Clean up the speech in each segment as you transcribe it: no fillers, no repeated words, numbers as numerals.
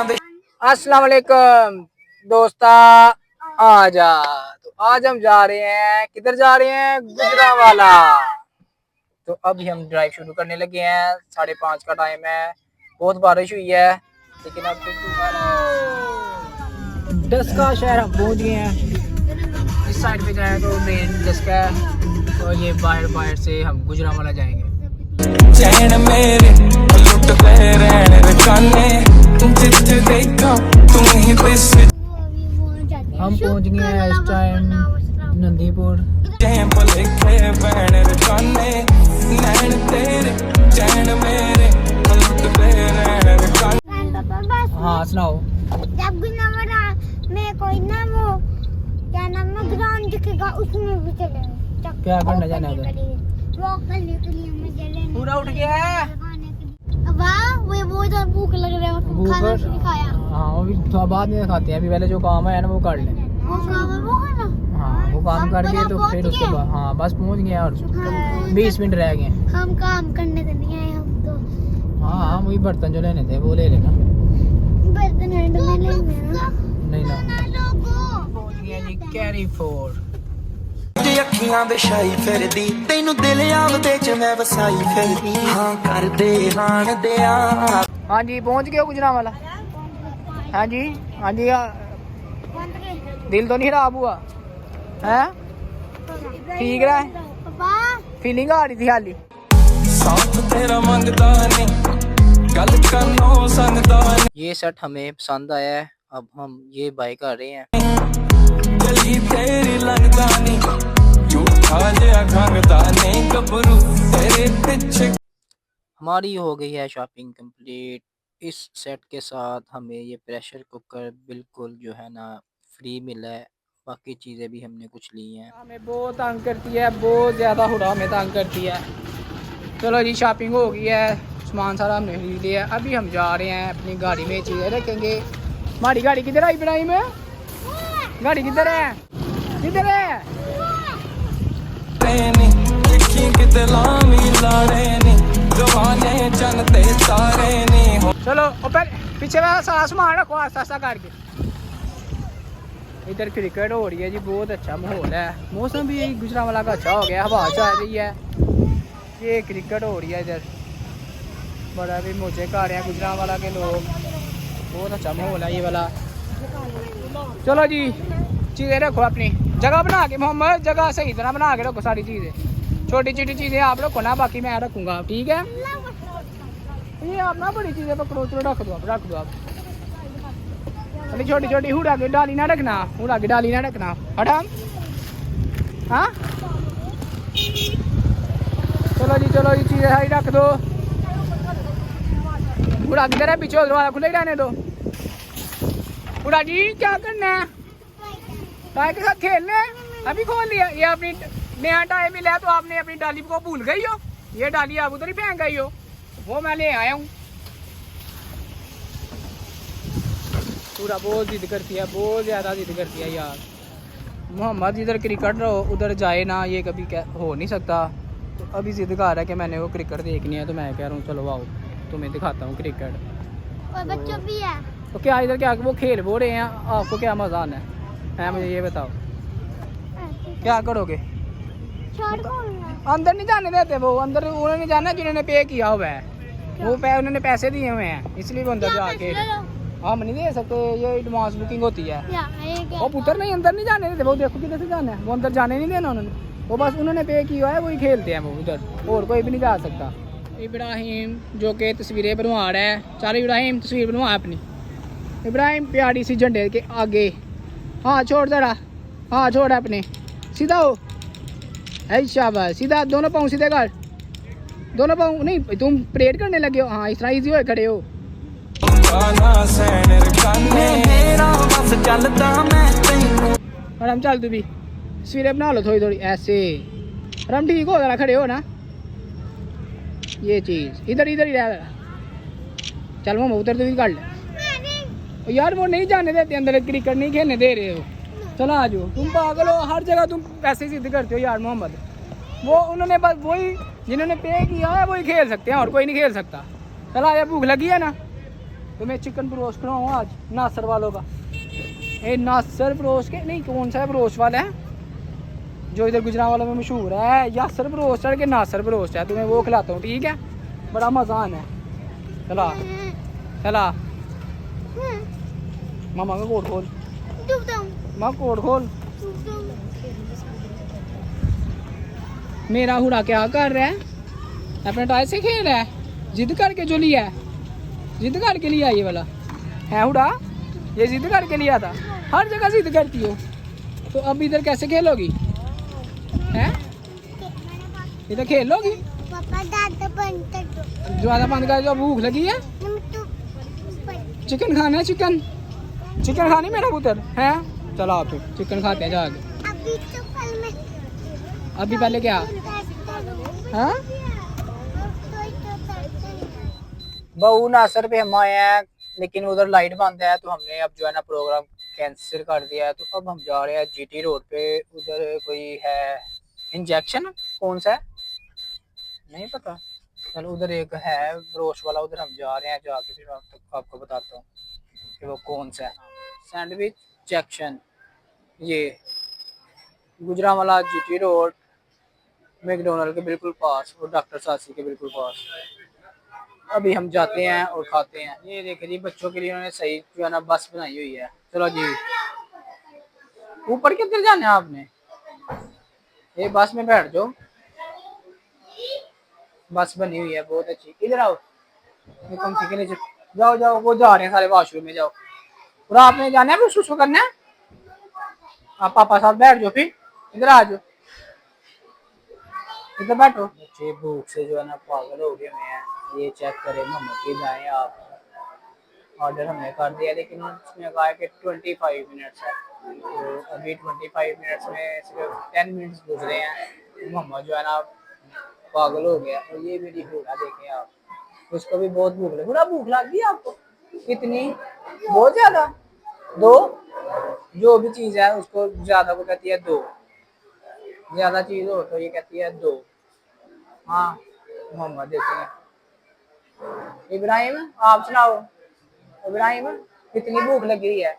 अस्सलाम वालेकुम दोस्ता आजा। तो आज हम जा रहे हैं, किधर जा रहे हैं? गुजरांवाला। तो अभी हम ड्राइव शुरू करने लगे हैं, 5:30 का टाइम है। बहुत बारिश हुई है लेकिन अब डस्का शहर हम पहुंच गए हैं। इस साइड पे जाए तो मेन डस्का है और ये बाहर से हम गुजरांवाला जाएंगे। चैन मेरे लुट ले रहने रकाने जिथे देखा तुम ही बस। हम पहुंच गए हैं इस टाइम नंदीपुर। चैन लिखे बहन रकाने नैन तेरे चैन मेरे लुट ले रहने रकाने। हाँ सुनाओ। जब गुजरांवाला में कोई ना वो क्या नाम है ग्राउंड दिखेगा उसमें भी चले। क्या करना जाना है उधर? वॉक करने के लिए मुझे लेने। पूरा उठ गया है। वाह वो इधर भूख लग रहा है, खाना नहीं खाया। हाँ अभी थोड़ा बाद में खाते हैं, अभी पहले जो काम है ना वो कर लें। वो काम है वो खाना। हाँ वो काम करके तो फिर उसके बाद हाँ बस पहुंच गए और 20 मिनट रह गए। हम काम करने तो नहीं आए हम तो। हाँ वही बर्तन जो लेने थे वो ले लेना। बर्तन हैंड में लेना नहीं ना। पहुंच गए जी कैरी फोर्ट। ਅੱਖੀਆਂ ਦੇ ਸ਼ਾਈ ਫਿਰਦੀ ਤੈਨੂੰ ਦਿਲ ਆਵਦੇ ਚ ਮੈਂ ਵਸਾਈ ਫਿਰਦੀ ਹਾਂ ਕਰਦੇ ਹਾਣ ਦਿਆ। हाँ जी पहुंच गए गुजरांवाला। हाँ जी दिल तो नहीं खराब हुआ है? ठीक रहा है? पापा फीलिंग आ रही थी हाली? ਸਾਥ ਤੇਰਾ ਮੰਗਦਾ ਨਹੀਂ ਗੱਲ ਕਰਨੋਂ ਸੰਗਦਾ ਨਹੀਂ। ये सेट हमें पसंद आया है, अब हम ये बाय कर रहे हैं। ਗਲੀ ਤੇਰੀ ਲੱਗਦਾ ਨਹੀਂ ਝੂਠਾ ਜਿਹਾ ਖੰਗਦਾ ਨਹੀਂ ਗੱਭਰੂ ਤੇਰੇ ਪਿੱਛੇ। हमारी हो गई है शॉपिंग कंप्लीट। इस सेट के साथ हमें ये प्रेशर कुकर बिल्कुल जो है ना फ्री मिला है। बाकी चीज़ें भी हमने कुछ ली हैं। हमें बहुत तंग करती है, बहुत ज़्यादा हुडा हमें तंग करती है। चलो जी शॉपिंग हो गई है, सामान सारा हमने खरीद लिया है। अभी हम जा रहे हैं अपनी गाड़ी में चीज़ें रखेंगे। हमारी गाड़ी किधर आई इब्राहिम? गाड़ी किधर है? किधर है? ਨੀ ਦੇਖੀ ਕਿਤੇ ਲਾਮੀ ਲਾੜੇ ਨੀ ਜਵਾਨੇ ਚੰਨ ਤੇ ਤਾਰੇ ਨੀ। चलो ऊपर पीछे वाला सारा सामान रखो आस्ता आस्ता करके। इधर क्रिकेट हो रही है जी, बहुत अच्छा माहौल है। मौसम भी गुजरांवाला का अच्छा हो गया, हवा चल रही है। ये क्रिकेट हो रही है इधर, बड़ा भी मौजे कर रहे हैं गुजरांवाला के लोग। बहुत अच्छा माहौल है ये वाला। चलो जी चीज़ें रखो अपनी जगह बना के, मोहम्मद जगह सही तरह बना के रखो सारी चीज़ें। छोटी छोटी चीज़ें आप रखो ना, बाकी मैं रखूँगा ठीक है। ये आप ना बड़ी चीज़ें पकड़ो, चलो रख दो आप। अभी छोटी छोटी हुडा की डाली ना रखना, हुडा की डाली ना रखना हटा। हाँ चलो जी चीज़ें सारी रख दो। हुडा किधर है? पीछे दरवाजा खुले ही रहने दो। हुडा जी क्या करना है? टाई के साथ खेलने अभी खोल लिया। ये अपनी नया टाई मिला है तो आपने अपनी डाली को भूल गई हो। ये डाली आप उधर ही फेंक गई हो, वो मैं ले आया हूँ। पूरा बहुत जिद करती है, बहुत ज़्यादा जिद करती है यार। मोहम्मद इधर क्रिकेट रहो उधर जाए ना, ये कभी हो नहीं सकता। तो अभी जिद कर रहा है कि मैंने वो क्रिकेट देखनी है, तो मैं कह रहा हूँ चलो आओ तुम्हें दिखाता हूँ क्रिकेट। और बच्चों भी है तो क्या इधर क्या वो खेल वो रहे हैं, आपको क्या मज़ा आना है मुझे ये बताओ, क्या करोगे? अंदर नहीं जाने देते वो, अंदर उन्होंने नहीं जाना जिन्होंने पे किया हुआ है। वो उन्होंने पैसे दिए हुए हैं इसलिए वो अंदर जाके। हम नहीं दे सकते, ये एडवांस बुकिंग होती है। वो पुत्र नहीं अंदर नहीं जाने देते। वो देखो किधर से जाना है, वो अंदर जाने नहीं देना उन्होंने। वो बस उन्होंने पे किया है वही खेलते हैं वो उधर, और कोई भी नहीं जा सकता। इब्राहिम जो कि तस्वीरें बनवा रहा है। चलो इब्राहिम तस्वीर बनवा अपनी। इब्राहिम प्यारी सी झंडे के आगे, हाँ छोड़ जरा, हाँ छोड़ अपने सीधा हो। है शाबाश, सीधा दोनों पाँव सीधे कर, दोनों पाँव नहीं तुम परेड करने लगे हो। हाँ इस तरह ईजी हो खड़े हो। और हम चल तू भी तस्वीरें बना लो थोड़ी थोड़ी ऐसे। और हम ठीक हो जरा, खड़े हो ना। ये चीज़ इधर इधर ही रह। चल वो उधर तो भी कर ले यार, वो नहीं जाने देते अंदर, क्रिकेट नहीं खेलने दे रहे हो। चलो आ जाओ, तुम पागल हो, हर जगह तुम पैसे जिद करते हो यार मोहम्मद। वो उन्होंने बस वही जिन्होंने पे किया है वही खेल सकते हैं और कोई नहीं खेल सकता। चलो आया, भूख लगी है ना, तो मैं चिकन परोस खिलाऊँ आज नासर वालों का। ये नासर परोस के नहीं, कौन सा है परोस वाला है जो इधर गुजरांवाला में मशहूर है, यासर परोस है कि नासर परोस है, तुम्हें वो खिलाता हूँ, ठीक है? बड़ा मज़ा आना है। चला चला मामा का कोट खोल, मामा कोट खोल। मेरा हुड़ा क्या कर रहा है? अपने टायर से खेल रहा है, जिद करके जो लिया है, जिद करके लिया ये वाला है हुड़ा, ये जिद करके लिया था। हर जगह जिद करती हो, तो अब इधर कैसे खेलोगी? हैं इधर खेल लोगी? ज़्यादा बंद कर दो, भूख लगी है। चिकन खाना है, चिकन चिकन खानी मेरा पुत्र है। चलो आप चिकन खाते हैं जाके। अभी पहले क्या? हाँ बहू नासर पे हम आए हैं, लेकिन उधर लाइट बंद है, तो हमने अब जो है ना प्रोग्राम कैंसिल कर दिया है। तो अब हम जा रहे हैं जीटी रोड पे। उधर कोई है इंजेक्शन, कौन सा है नहीं पता, चलो उधर एक है रोश वाला, उधर हम जा रहे हैं। जाके फिर आपको बताता हूँ कि वो कौन सा है। सैंडविच जैक्शन, ये गुजरांवाला जीटी रोड, मैकडोनल्ड के बिल्कुल पास और डॉक्टर सासी के बिल्कुल पास। अभी हम जाते हैं और खाते हैं। ये देखिए जी, बच्चों के लिए उन्होंने सही जो है ना बस बनाई हुई है। चलो जी, ऊपर किधर जाना है आपने? ये बस में बैठ जाओ, बस बनी हुई है बहुत अच्छी। इधर आओ, पंखी के नीचे जाओ जाओ, वो जा रहे हैं सारे वॉशरूम में, जाओ। और आपने जाना है सुसु करना है, आप पापा साथ बैठ जाओ, फिर इधर आ जाओ, इधर बैठो। बच्चे भूख से जो है ना पागल हो गए हुए हैं। ये चेक करें मोहम्मद की दाएं आप, ऑर्डर हमने कर दिया, लेकिन उसमें कहा है कि 25 मिनट्स है। तो अभी 25 मिनट्स में सिर्फ 10 मिनट्स गुजरे हैं। मोहम्मद जो है ना पागल हो गया। और ये मेरी हुड़ा देखें आप, उसको भी बहुत भूख लगी। हुड़ा भूख लग गई आपको? कितनी? बहुत ज्यादा? दो? जो भी चीज है उसको ज्यादा को कहती है दो, ज्यादा चीज हो तो ये कहती है दो। हाँ मोहम्मद देखें। इब्राहिम आप सुनाओ, इब्राहिम कितनी भूख लगी हुई है?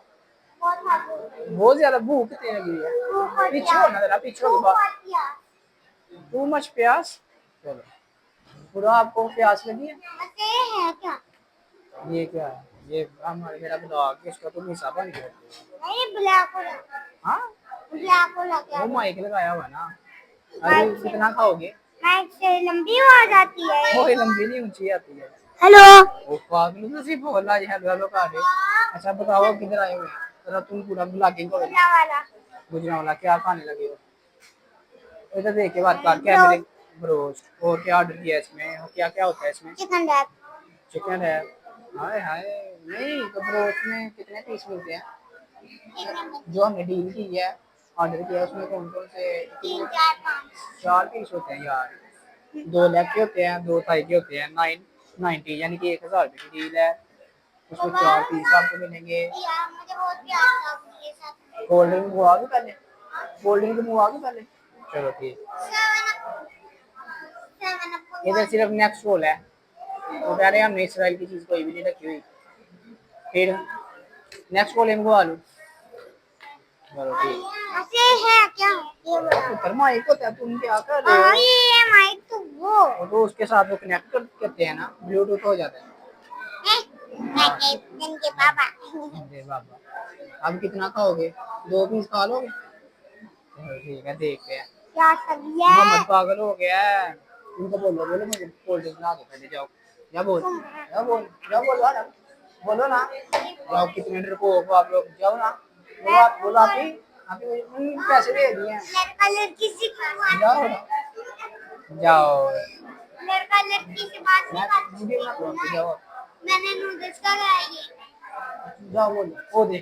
बहुत ज्यादा भूख कितनी लगी हुई है? पीछे हो ना जरा, पीछे हो। टू मच प्यास। चलो पूरा आपको प्यास लगी है? ये क्या है? ये हमारे मेरा ब्लॉग, इसका तो हिस्सा बन गया। हाँ वो माइक लगाया हुआ ना। अरे कितना खाओगे? लंबी आवाज आती है। वो लंबी नहीं ऊंची आती है। हेलो, वो पागल तो सिर्फ बोला है हेलो हेलो कर रहे। अच्छा बताओ किधर आए हुए हैं? जरा तुम पूरा ब्लॉगिंग करो। गुजरांवाला क्या खाने लगे हो? इधर देख के बात कर। क्या मेरे ब्रोस्ट और क्या ऑर्डर किया इसमें? और क्या क्या होता है इसमें? Chicken rap. चिकन है। हाय हाय, नहीं तो ब्रोस्ट में कितने पीस मिलते हैं? जो हमने डील की है, ऑर्डर किया, उसमें कौन कौन से? 3 4 5 4 पीस होते हैं यार। 2 लेग के होते हैं, 2 थाई के होते हैं। 990 यानी कि 1000 रुपये की डील है। उसमें 4 पीस आपको मिलेंगे। यार मुझे बहुत प्यार था ये सब। कोल्ड ड्रिंक मंगवा के पहले, कोल्ड ड्रिंक मंगवा के पहले। चलो ठीक। इधर सिर्फ नेक्स्ट रोल है, वो कह रहे हैं हमने इसराइल की चीज कोई भी नहीं रखी हुई। फिर नेक्स्ट रोल मंगवा लो। चलो ठीक। ऐसे है क्या? ये ऊपर माइक होता है, तुम क्या कर रहे हो? ये माइक तो वो तो उसके साथ वो कनेक्ट करते हैं ना, ब्लूटूथ हो जाता है। जिनके पापा। अरे बाबा, अब कितना खाओगे? 2 पीस खा लोगे? चलो ठीक है, देखते हैं। क्या सही है? मोहम्मद पागल हो गया है। उनको बोलो बोलो मुझे कोल्ड ड्रिंक ला दो पहले, जाओ या बोल या बोल या बोलो ना, बोलो ना। जाओ, कितने डरपोक हो आप लोग, जाओ ना, बोलो आप, बोलो आप ही पैसे दे दिए हैं। लड़का लड़की से जाओ ना, जाओ। लड़का लड़की से बात नहीं करता। मुझे ना बोलो, जाओ मैंने नूडल्स का खाया ये। जाओ, बोलो वो दे।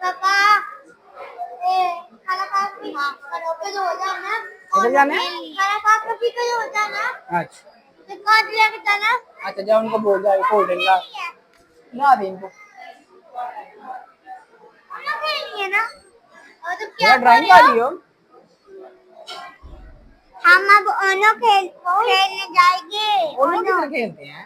पापा खाना खा पी करो पे हो जाना। इधर जाना है? खाना खा पी के हो जाना। अच्छा तो कार्ड लेके जाना। अच्छा, जाओ उनको बोल जाओ कोल्ड ड्रिंक ला दे इनको। खाना खेलनी है ना? और तो क्या क्या ड्राइंग आ रही हो? हम अब ओनो खेलने जाएंगे। ओनो किधर खेलते हैं?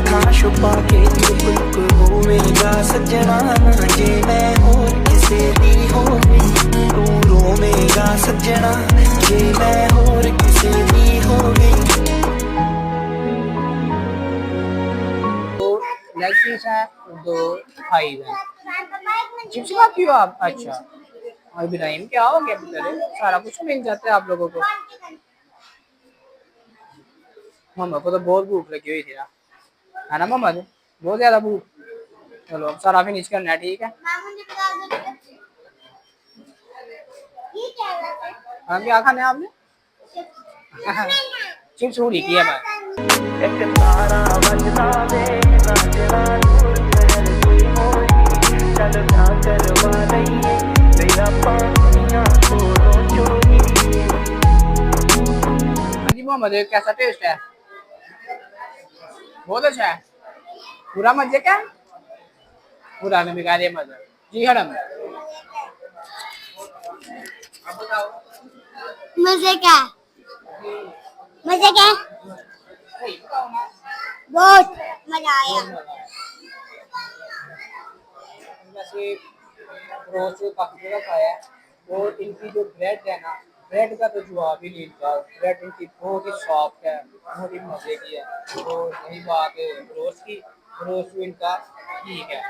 रखा छुपा के चुप लुक होवेगा सजना जे मैं होर किसे दी होवी तू रोवेगा सजना जे मैं होर किसे दी होवी दो लेग पीस हैं दो थाइज हैं चिप्स खाती हो आप अच्छा और इब्राहिम क्या हो गया बेचारे सारा कुछ मिल जाता है आप लोगों को मम्मा को तो बहुत भूख लगी हुई थी ना है ना मम्मा जी बहुत ज्यादा भूख चलो अब सारा फिनिश करना है ठीक है हाँ क्या खाना है आपने चिप्स पूरी की है मैं एक तारा बजना दे नाचना दूर कर कोई होई चल ना करवा लइए तेरा पानिया छोड़ो चोरी हाँ जी मोहम्मद कैसा टेस्ट है बहुत अच्छा है पूरा मजे क्या पूरा में बिगा दे मजा जी हरम अब बताओ मजे क्या सही बताओ ना बहुत मजा आया वैसे रोज काफी जगह खाया है और इनकी जो ब्रेड है ना ब्रेड का तो जवाब ही नहीं था ब्रेड इनकी बहुत ही सॉफ्ट है बहुत ही मजे की है और यही बात है रोस्ट भी इनका ठीक है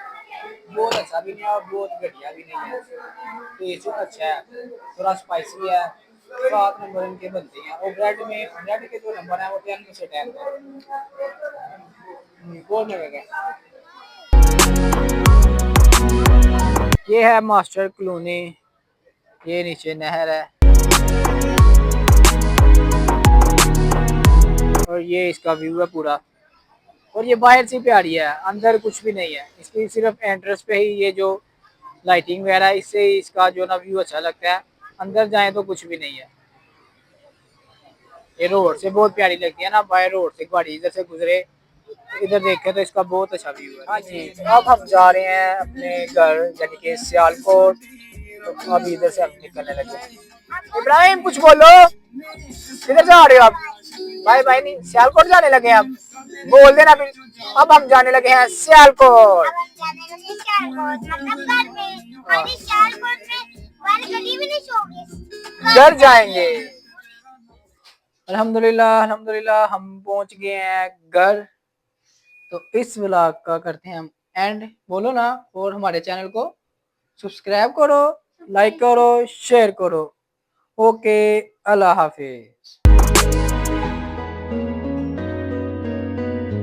बहुत अच्छा भी नहीं है और बहुत घटिया भी नहीं है टेस्ट अच्छा है थोड़ा स्पाइसी है 7 नंबर इनके बनते हैं और ब्रेड के जो नंबर है वो 10 में से 10 बहुत मजे का ये है मास्टर कॉलोनी ये नीचे नहर है और ये इसका व्यू है पूरा और ये बाहर से प्यारी है अंदर कुछ भी नहीं है इसकी सिर्फ एंट्रेंस पे ही ये जो लाइटिंग वगैरह है इससे इसका जो ना व्यू अच्छा लगता है अंदर जाएं तो कुछ भी नहीं है ये रोड से बहुत प्यारी लगती है ना बाहर रोड से गाड़ी इधर से गुजरे इधर देखे तो इसका बहुत अच्छा व्यू है हाँ जी अब हम जा रहे हैं अपने घर यानी कि सियालकोट तो अब इधर से हम निकलने लगे इब्राहिम कुछ बोलो किधर जा रहे हो आप भाई भाई नहीं सियालकोट जाने लगे अब बोल देना फिर अब हम जाने लगे हैं सियालकोट घर जाएंगे अल्हम्दुलिल्लाह हम पहुंच गए हैं घर तो इस व्लॉग का करते हैं हम एंड बोलो ना और हमारे चैनल को सब्सक्राइब करो लाइक करो शेयर करो ओके अल्लाह हाफिज